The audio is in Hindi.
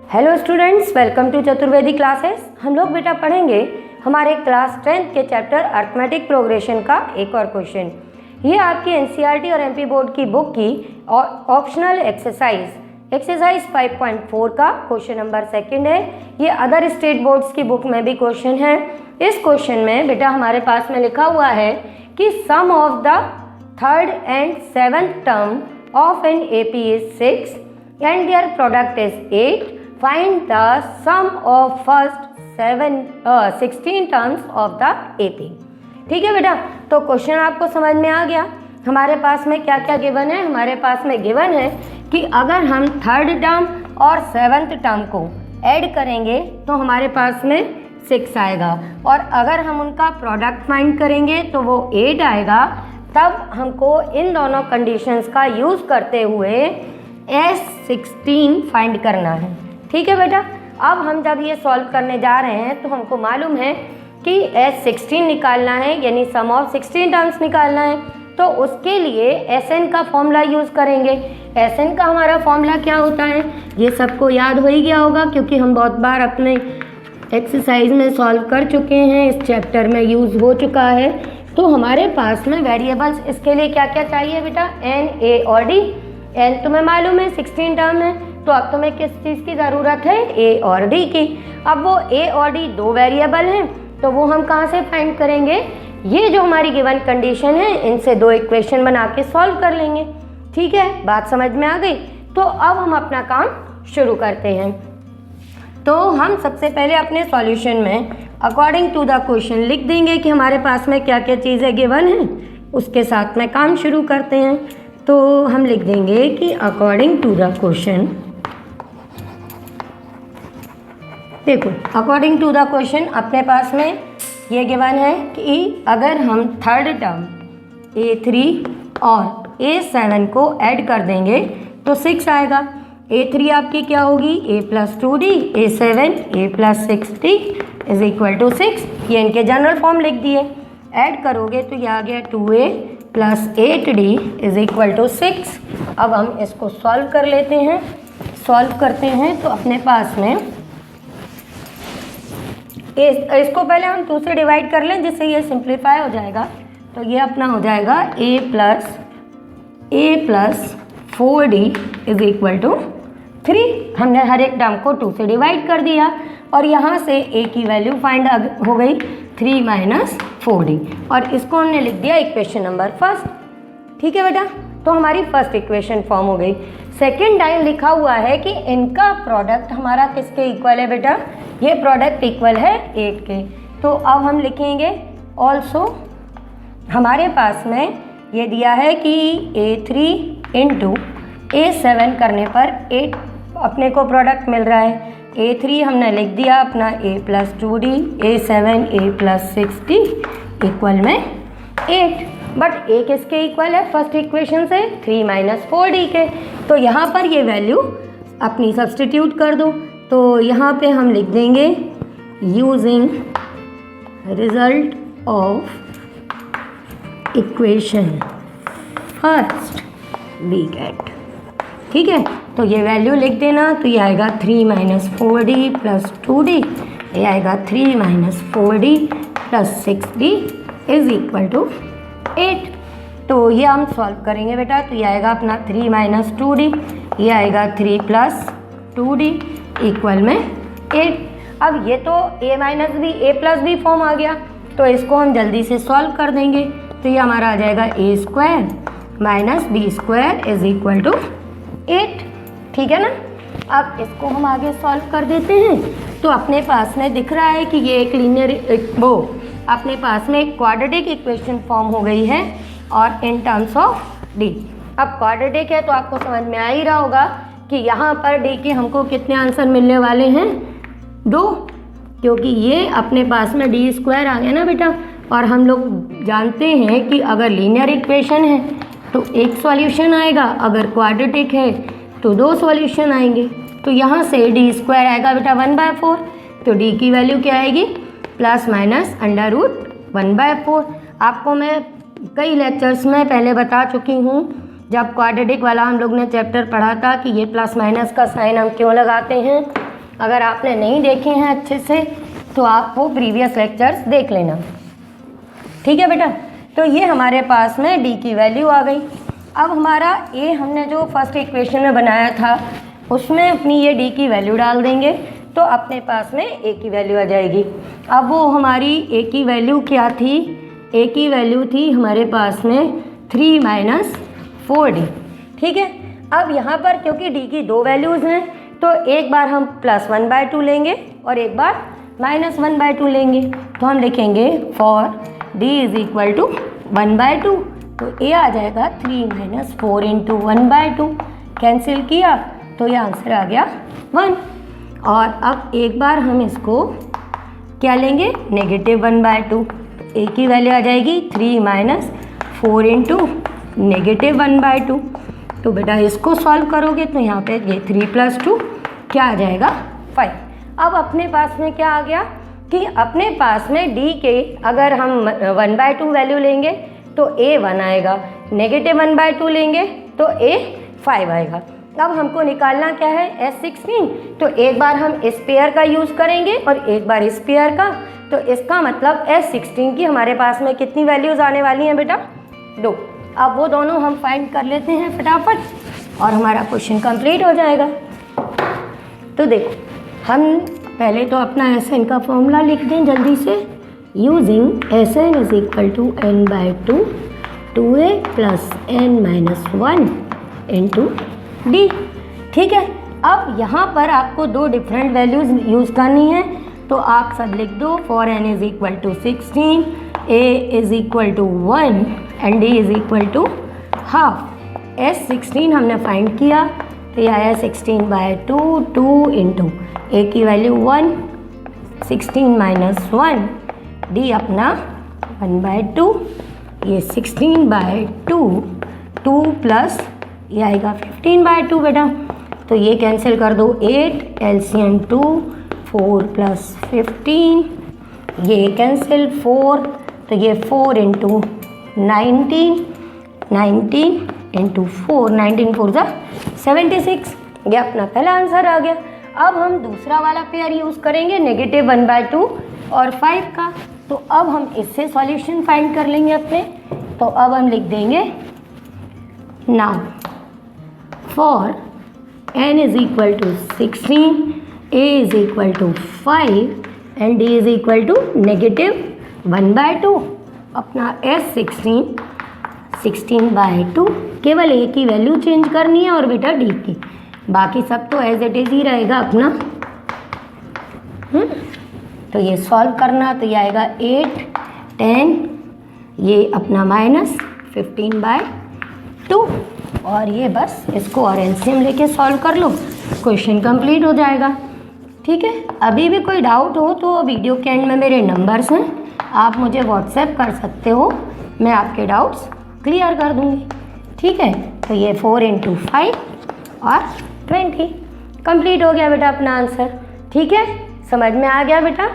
Hello students, welcome to Chaturvedi classes. हम लोग बेटा पढ़ेंगे हमारे क्लास 10th के चैप्टर अर्थमेटिक प्रोग्रेशन का एक और क्वेश्चन। ये आपकी एनसीईआरटी और एमपी बोर्ड की बुक की ऑप्शनल एक्सरसाइज 5.4 का क्वेश्चन नंबर 2 है। ये अदर स्टेट बोर्ड्स की बुक में भी क्वेश्चन है। इस क्वेश्चन में बेटा हमारे पास में लिखा हुआ है कि sum of the third and seventh term of an AP is 6 and their product is 8. Find the sum of first 16 terms of the AP. ठीक है बेटा, तो क्वेश्चन आपको समझ में आ गया। हमारे पास में क्या क्या गिवन है? हमारे पास में गिवन है कि अगर हम थर्ड टर्म और सेवंथ टर्म को ऐड करेंगे तो हमारे पास में 6 आएगा, और अगर हम उनका प्रोडक्ट फाइंड करेंगे तो वो 8 आएगा। तब हमको इन दोनों कंडीशंस का यूज़ करते हुए S16 फाइंड करना है। ठीक है बेटा, अब हम जब ये सॉल्व करने जा रहे हैं तो हमको मालूम है कि S16 निकालना है, यानी सम ऑफ 16 टर्म्स निकालना है। तो उसके लिए SN का फॉर्मूला यूज़ करेंगे। SN का हमारा फॉर्मूला क्या होता है ये सबको याद हो ही गया होगा, क्योंकि हम बहुत बार अपने एक्सरसाइज में सॉल्व कर चुके हैं, इस चैप्टर में यूज़ हो चुका है। तो हमारे पास में वेरिएबल्स इसके लिए क्या क्या चाहिए बेटा? N, A और D। N तुम्हें मालूम है 16 टर्म है, तो अब तुम्हें किस चीज़ की ज़रूरत है? A और D की। अब वो A और D दो वेरिएबल हैं, तो वो हम कहाँ से फाइंड करेंगे? ये जो हमारी गिवन कंडीशन है इनसे दो इक्वेशन बना के सॉल्व कर लेंगे। ठीक है, बात समझ में आ गई? तो अब हम अपना काम शुरू करते हैं। तो हम सबसे पहले अपने सॉल्यूशन में अकॉर्डिंग टू द क्वेश्चन लिख देंगे कि हमारे पास में क्या क्या चीज़ें गिवन हैं, उसके साथ में काम शुरू करते हैं। तो हम लिख देंगे कि अकॉर्डिंग टू द क्वेश्चन, देखो अकॉर्डिंग टू द क्वेश्चन अपने पास में ये गिवन है कि अगर हम थर्ड टर्म A3 और A7 को ऐड कर देंगे तो 6 आएगा। A3 आपकी क्या होगी? A + 2D, A7 A + 6D is equal to 6। ये इनके जनरल फॉर्म लिख दिए। ऐड करोगे तो ये आ गया 2A + 8D is equal to 6। अब हम इसको सॉल्व कर लेते हैं। सॉल्व करते हैं तो अपने पास में इसको पहले हम 2 से डिवाइड कर लें, जिससे ये सिंप्लीफाई हो जाएगा। तो ये अपना हो जाएगा A + 4D is equal to 3। हमने हर एक टर्म को 2 से डिवाइड कर दिया, और यहाँ से A की वैल्यू फाइंड हो गई 3 - 4D, और इसको हमने लिख दिया इक्वेशन नंबर 1। ठीक है बेटा, तो हमारी फर्स्ट इक्वेशन फॉर्म हो गई। सेकेंड टाइम लिखा हुआ है कि इनका प्रोडक्ट हमारा किसके इक्वल है बेटा? ये प्रोडक्ट इक्वल है 8 के। तो अब हम लिखेंगे ऑल्सो, हमारे पास में ये दिया है कि A3 × A7 करने पर 8 अपने को प्रोडक्ट मिल रहा है। A3 हमने लिख दिया अपना A + 2D, A7 A + 6D equal में 8। बट A किसके इक्वल है फर्स्ट इक्वेशन से? 3 - 4D के। तो यहाँ पर ये वैल्यू अपनी सब्स्टिट्यूट कर दो। तो यहाँ पे हम लिख देंगे using result of equation first we get. ठीक है, तो ये वैल्यू लिख देना। तो ये आएगा 3 - 4D + 2D, ये आएगा 3 - 4D + 6D is equal to 8। तो ये हम सॉल्व करेंगे बेटा। तो ये आएगा अपना 3 - 2D, ये आएगा 3 + 2D इक्वल में 8। अब ये तो A + B फॉर्म आ गया, तो इसको हम जल्दी से सॉल्व कर देंगे। तो ये हमारा आ जाएगा A² - B² is equal to 8। ठीक है ना? अब इसको हम आगे सॉल्व कर देते हैं। तो अपने पास में दिख रहा है कि ये एक लीनियर अपने पास में एक क्वाड्रेटिक इक्वेशन फॉर्म हो गई है, और इन टर्म्स ऑफ D। अब क्वाड्रेटिक है तो आपको समझ में आ ही रहा होगा कि यहाँ पर D के हमको कितने आंसर मिलने वाले हैं? 2, क्योंकि ये अपने पास में D² आ गया ना बेटा। और हम लोग जानते हैं कि अगर लीनियर इक्वेशन है तो एक सॉल्यूशन आएगा, अगर क्वाड्रेटिक है तो 2 सॉल्यूशन आएंगे। तो यहाँ से D² आएगा बेटा 1/4। तो D की वैल्यू क्या आएगी? ±√1/4। आपको मैं कई लेक्चर्स में पहले बता चुकी हूँ, जब क्वाड्रेटिक वाला हम लोग ने चैप्टर पढ़ा था कि ये प्लस माइनस का साइन हम क्यों लगाते हैं। अगर आपने नहीं देखे हैं अच्छे से तो आप वो प्रीवियस लेक्चर्स देख लेना, ठीक है बेटा। तो ये हमारे पास में डी की वैल्यू आ गई। अब हमारा ए हमने जो फर्स्ट इक्वेशन में बनाया था उसमें अपनी ये डी की वैल्यू डाल देंगे तो अपने पास में ए की वैल्यू आ जाएगी। अब वो हमारी ए की वैल्यू क्या थी, ए की वैल्यू थी हमारे पास में 3 माइनस 4d, ठीक है। अब यहाँ पर क्योंकि डी की दो वैल्यूज़ हैं तो एक बार हम +1/2 लेंगे और एक बार -1/2 लेंगे। तो हम लिखेंगे for d is equal to 1/2, तो ए आ जाएगा 3 माइनस 4 इंटू 1/2, कैंसिल किया तो ये आंसर आ गया 1। और अब एक बार हम इसको क्या लेंगे, -1/2, ए की वैल्यू आ जाएगी 3 माइनस 4 इंटू -1/2। तो बेटा इसको सॉल्व करोगे तो यहाँ पे ये 3 + 2 क्या आ जाएगा 5। अब अपने पास में क्या आ गया कि अपने पास में d के अगर हम 1/2 वैल्यू लेंगे तो a 1 आएगा, -1/2 लेंगे तो a 5 आएगा। अब हमको निकालना क्या है S16, तो एक बार हम इस पेयर का यूज़ करेंगे और एक बार इस पेयर का। तो इसका मतलब S16 की हमारे पास में कितनी वैल्यूज़ आने वाली हैं बेटा, 2। अब वो दोनों हम फाइंड कर लेते हैं फटाफट और हमारा क्वेश्चन कंप्लीट हो जाएगा। तो देखो हम पहले तो अपना SN का फॉर्मूला लिख दें जल्दी से, using SN is equal to n/2 2a plus n-1 into डी, ठीक है। अब यहाँ पर आपको दो डिफरेंट वैल्यूज़ यूज़ करनी है तो आप सब लिख दो। For n is equal to 16, a is equal to 1 and d is equal to half. S16 हमने फाइंड किया तो ये आया 16/2 2 इंटू a की वैल्यू 1, 16 माइनस 1, d अपना 1/2, ये 16/2 2 प्लस ये आएगा 15/2 बेटा। तो ये कैंसिल कर दो, 8 LCM 2 4 + 15, ये कैंसिल 4, तो ये 4 इंटू 19, 19 इंटू 4, 19 4 ज़ा 76, ये अपना पहला आंसर आ गया। अब हम दूसरा वाला पेयर यूज़ करेंगे -1/2 और 5 का। तो अब हम इससे सॉल्यूशन फाइंड कर लेंगे अपने। तो अब हम लिख देंगे now for n is equal to 16, a is equal to 5 and d is equal to -1/2। अपना S16 16/2, केवल a की वैल्यू चेंज करनी है और बेटा d की, बाकी सब तो एज इट इज ही रहेगा अपना। तो ये सॉल्व करना तो ये आएगा 8 10, ये अपना -15/2 और ये बस इसको और एलसीएम लेके सॉल्व कर लो, क्वेश्चन कंप्लीट हो जाएगा, ठीक है। अभी भी कोई डाउट हो तो वीडियो के एंड में मेरे नंबर्स हैं, आप मुझे व्हाट्सएप कर सकते हो, मैं आपके डाउट्स क्लियर कर दूँगी, ठीक है। तो ये 4 इंटू 5 और 20 कंप्लीट हो गया बेटा अपना आंसर, ठीक है। समझ में आ गया बेटा।